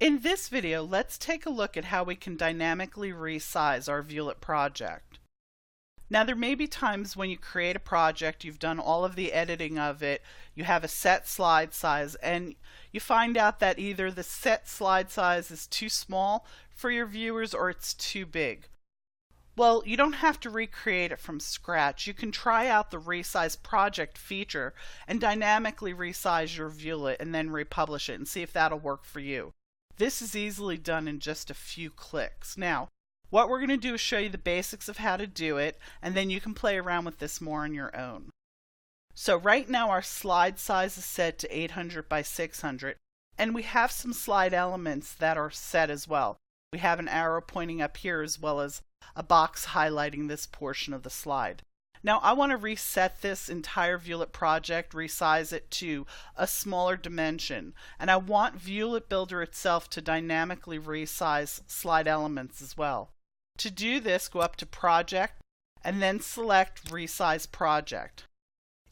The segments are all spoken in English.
In this video, let's take a look at how we can dynamically resize our Viewlet project. Now there may be times when you create a project, you've done all of the editing of it, you have a set slide size, and you find out that either the set slide size is too small for your viewers or it's too big. Well, you don't have to recreate it from scratch. You can try out the Resize project feature and dynamically resize your Viewlet and then republish it and see if that'll work for you. This is easily done in just a few clicks. Now, what we're going to do is show you the basics of how to do it, and then you can play around with this more on your own. So right now our slide size is set to 800 by 600, and we have some slide elements that are set as well. We have an arrow pointing up here as well as a box highlighting this portion of the slide. Now I want to reset this entire Viewlet project, resize it to a smaller dimension, and I want Viewlet Builder itself to dynamically resize slide elements as well. To do this, go up to Project and then select Resize Project.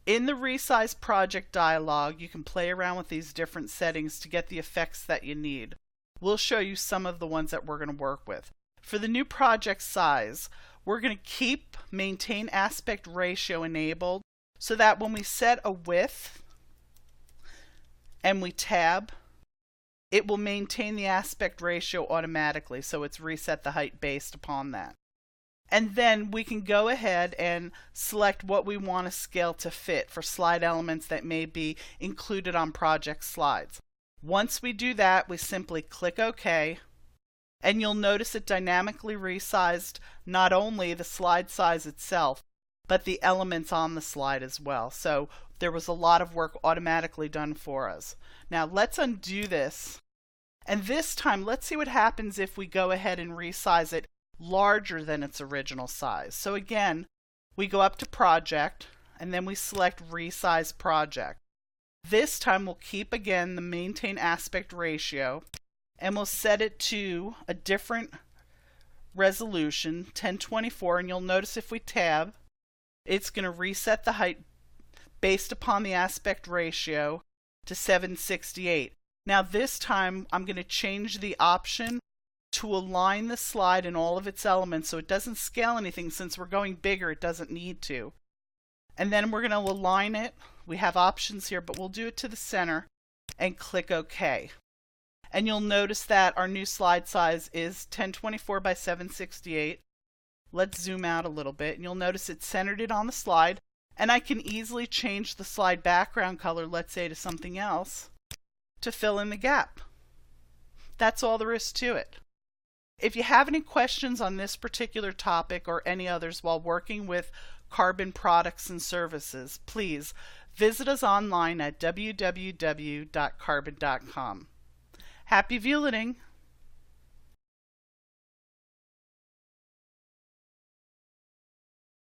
In the Resize Project dialog, you can play around with these different settings to get the effects that you need. We'll show you some of the ones that we're going to work with. For the new project size, we're going to maintain aspect ratio enabled so that when we set a width and we tab, it will maintain the aspect ratio automatically, so it's reset the height based upon that. And then we can go ahead and select what we want to scale to fit for slide elements that may be included on project slides. Once we do that, we simply click OK, and you'll notice it dynamically resized not only the slide size itself, but the elements on the slide as well. So there was a lot of work automatically done for us. Now let's undo this, and this time let's see what happens if we go ahead and resize it larger than its original size. So again, we go up to Project, and then we select Resize Project. This time we'll keep again the maintain aspect ratio, and we'll set it to a different resolution, 1024, and you'll notice if we tab, it's going to reset the height based upon the aspect ratio to 768. Now this time I'm going to change the option to align the slide and all of its elements so it doesn't scale anything. Since we're going bigger, it doesn't need to. And then we're going to align it. We have options here, but we'll do it to the center and click OK. And you'll notice that our new slide size is 1024 by 768. Let's zoom out a little bit, and you'll notice it centered it on the slide, and I can easily change the slide background color, let's say to something else, to fill in the gap. That's all there is to it. If you have any questions on this particular topic or any others while working with Carbon products and services, please visit us online at www.carbon.com. Happy Viewleting!